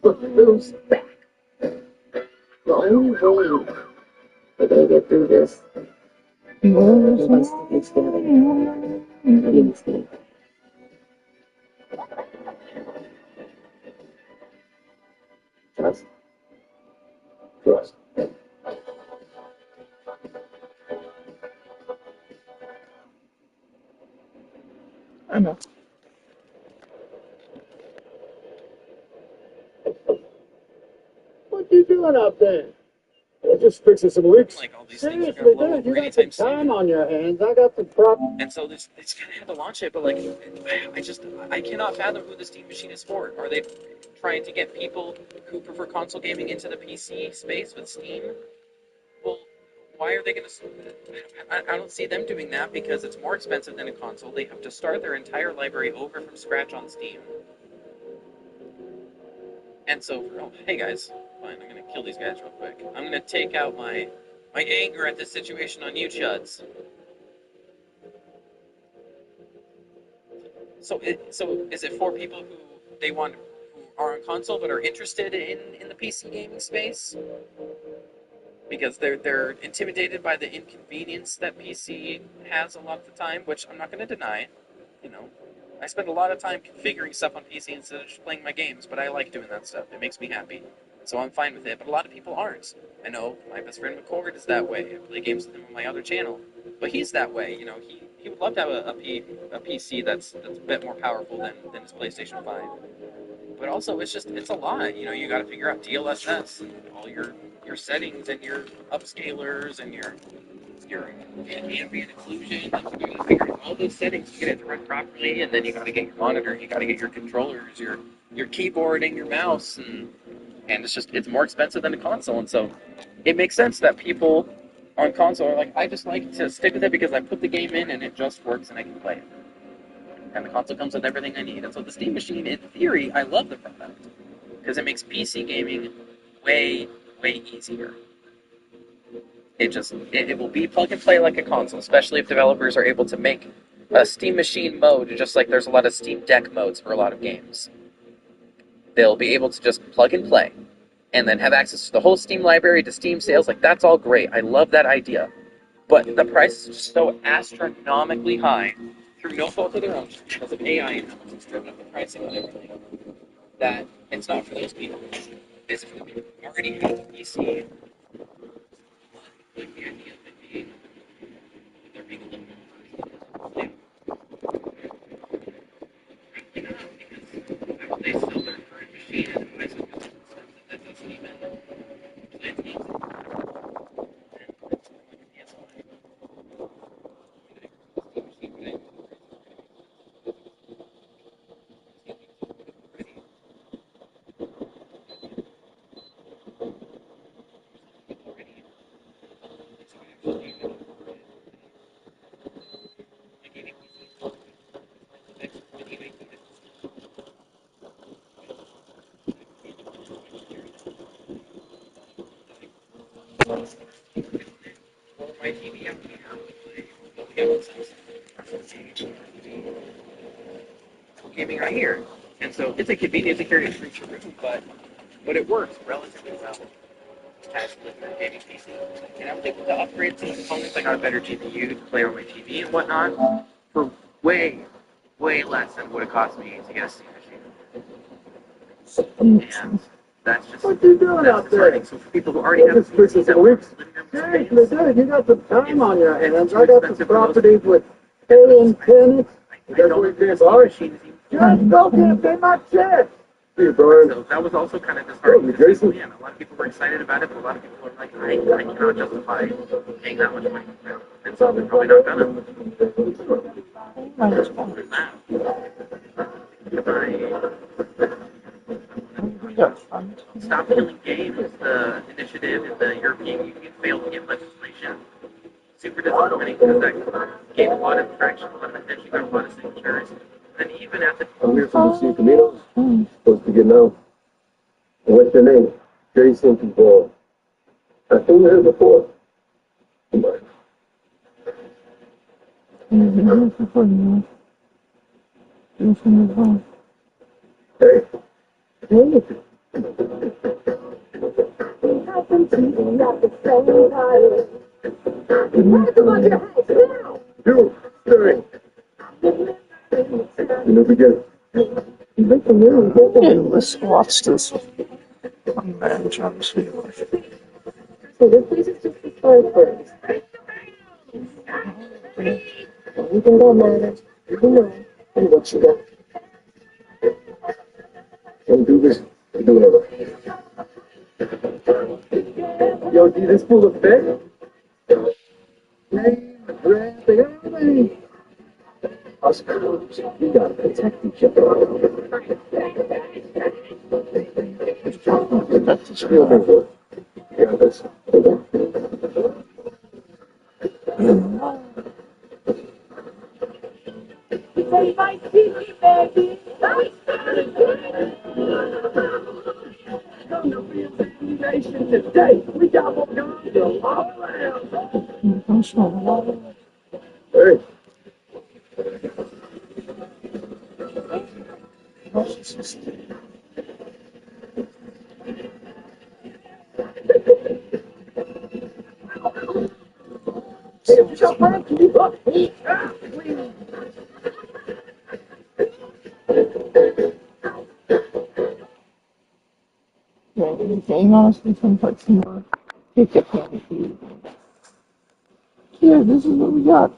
Look who's back. The only way we're gonna get through this is by sticking together. Being together. Trust. Trust. I know. What you doing up there? We're just fixing some leaks. Like all these things are Seriously, gonna blow dude, over you got anytime some time soon. on your hands. I got the problem. And so it's gonna have to launch it, but like, I cannot fathom who the Steam Machine is for. Are they trying to get people who prefer console gaming into the PC space with Steam? Well, why are they gonna? I don't see them doing that because it's more expensive than a console. They have to start their entire library over from scratch on Steam. And so, oh, hey guys, fine, I'm gonna kill these guys real quick. I'm gonna take out my anger at this situation on you, chuds. So is it for people who who are on console but are interested in the PC gaming space? Because they're intimidated by the inconvenience that PC has a lot of the time, which I'm not going to deny. You know, I spend a lot of time configuring stuff on PC instead of just playing my games, but I like doing that stuff. It makes me happy. So I'm fine with it, but a lot of people aren't. I know my best friend McCord is that way. I play games with him on my other channel, but he's that way. You know, he would love to have a PC that's a bit more powerful than his PlayStation 5. But also, it's a lot. You know, you got to figure out DLSS and all your settings and your upscalers and your ambient occlusion. And you got to figure out all those settings to get it to run properly, and then you got to get your monitor, you got to get your controllers, your keyboard and your mouse, and it's more expensive than a console. And so it makes sense that people on console are like, I just like to stick with it because I put the game in and it just works and I can play it. And the console comes with everything I need. And so the Steam Machine, in theory, I love the product because it makes PC gaming way, way easier. It will be plug and play like a console, especially if developers are able to make a Steam Machine mode, just like there's a lot of Steam Deck modes for a lot of games. They'll be able to just plug and play and then have access to the whole Steam library, to Steam sales. Like, that's all great. I love that idea. But the price is just so astronomically high through no fault of their own, because of AI and how much it's driven up the pricing of everything, that it's not for those people. It's for the people who already have the PC. Like the idea of it being, there being a little more because they sell their current machine and buy something that's expensive that doesn't even play its games anymore. And it's like a PS5. My TV out gaming right here. And so it's a convenient to carry it through your room, but it works relatively well as with a gaming PC. And I was able to upgrade some components. I got a better GPU to play on my TV and whatnot for way, way less than what it cost me to get a Steam machine. And that's just What you doing out there? So for people who already have Just fixing some leaks. Seriously, dude, you got some time on your hands. I got some properties with paying tenants. That's what you buy. Just go get pay my check. So that was also kind of disheartening. Jason. Yeah, a lot of people were excited about it, but a lot of people were like, I cannot justify paying that much money. And so they're probably not gonna. Stop Killing Games, the initiative in the European Union failed to get legislation. Super disappointing because that gave a lot of traction, a lot of attention, got a lot of signatures. And even at the I'm here from the Sea Caminos. Supposed to get known. What's your name? Jason Duvall. I've been there before. Come on. Hey. Hey. You, stay. In the beginning. Yeah, let's watch this. One man trying to see what. So this place is just the start first. Anything that matters, you know, and what you got. Don't do this. Do whatever. Yo, D, this full of fish? Name, address, they got everything. Us girls, we gotta protect each other. That's the Real screen. big. Yeah, this. Say my secret, baby. Today, we got more guns all around. That's not water. Hey, That's just. hey, what's up, man? Can you look? Yeah, the game honestly can put some more ticket panic. Here, this is what we got.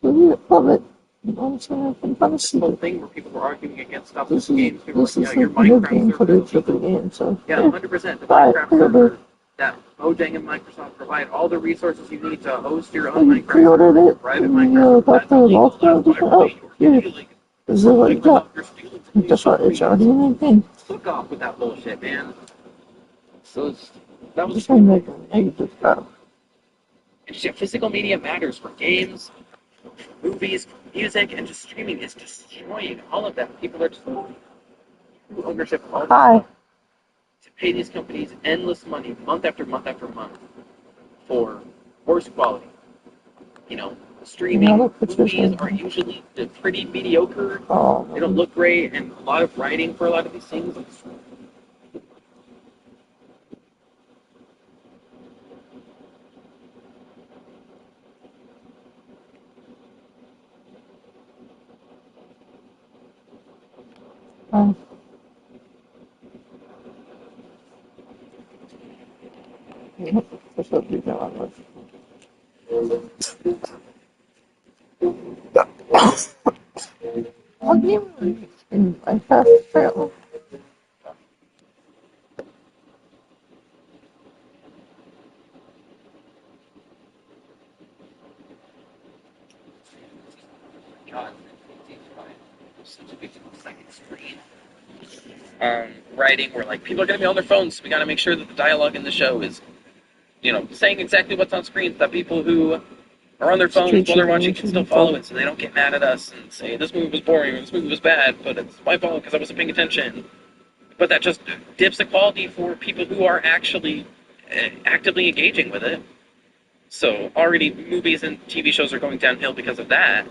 So here, love it. You know what I'm saying? I can kind of see whole it. thing where people were arguing against stuff This in is games. People were this like, is yeah, your like new Minecraft game server footage is of the legal. game. So Yeah, 100%. The Alright, Minecraft pre-order. server that Mojang and Microsoft provide all the resources you need to host your I own Minecraft pre-ordered server, it. private And Minecraft server. got That's the illegal. multiple That's why different. Oh, you're here. stealing. This is what you got. You're stealing Guess what? It's already in the thing. Fuck off with that bullshit, man. So that I'm was just trying to make a negative stuff. physical media matters for games, movies, music, and just streaming is destroying all of that. People are just ownership of all this Hi. stuff to pay these companies endless money month after month after month for worse quality. You know, streaming Yeah, look, it's movies just are usually pretty mediocre. Oh, They don't look great, and a lot of writing for a lot of these things. What's up, you know, what do you mean? I have failed. God, such a big second screen. Writing where like people are going to be on their phones, so we got to make sure that the dialogue in the show is, saying exactly what's on screen, so that people who are on their phones while they're watching can still follow it, so they don't get mad at us and say this movie was boring or this movie was bad, but it's my fault because I wasn't paying attention. But that just dips the quality for people who are actually actively engaging with it. So already movies and TV shows are going downhill because of that.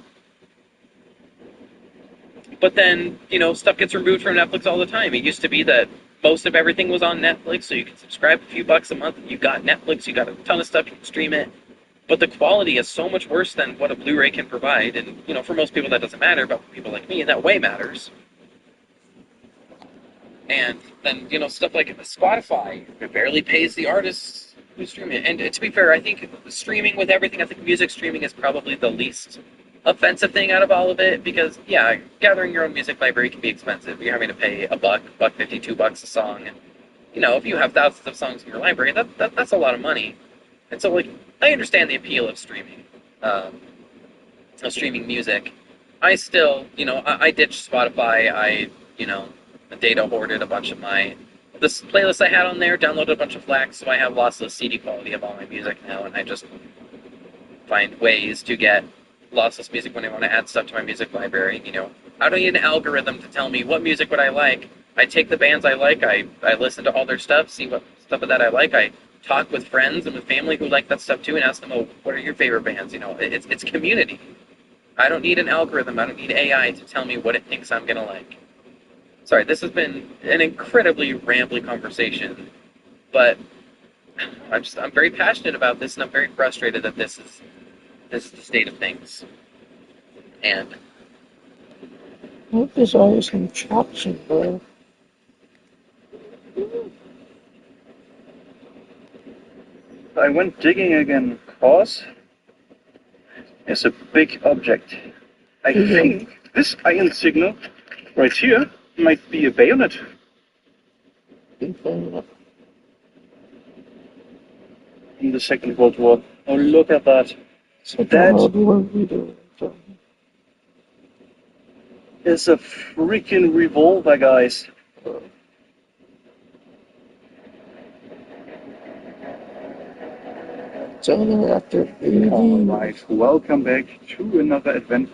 But then, stuff gets removed from Netflix all the time. It used to be that most of everything was on Netflix, so you could subscribe a few bucks a month, and you got Netflix, you got a ton of stuff, you can stream it. But the quality is so much worse than what a Blu-ray can provide, and, for most people that doesn't matter, but for people like me, that way matters. And then, stuff like Spotify, it barely pays the artists who stream it. And to be fair, I think streaming with everything, I think music streaming is probably the least offensive thing out of all of it, because yeah, gathering your own music library can be expensive. You're having to pay $1.50, $2 a song, and if you have thousands of songs in your library, that's a lot of money. And so, like, I understand the appeal of streaming music. I still, I ditched Spotify. I, data hoarded a bunch of this playlist I had on there, downloaded a bunch of FLAC, so I have lossless CD quality of all my music now, and I just find ways to get lossless music when I want to add stuff to my music library. I don't need an algorithm to tell me what music would I like. I take the bands I like, I listen to all their stuff, see what stuff of that I like. I talk with friends and with family who like that stuff too, and ask them, oh, what are your favorite bands? It's community. I don't need an algorithm. I don't need AI to tell me what it thinks I'm going to like. Sorry, this has been an incredibly rambly conversation, but I'm very passionate about this, and I'm very frustrated that this is the state of things. And I hope there's always some traction, bro. I went digging again, cause there's a big object. I think this iron signal right here might be a bayonet. Big fan. In the Second World War. Oh, look at that. So That what we do. is a freaking revolver, guys. China after 80. Alright, welcome back to another advent.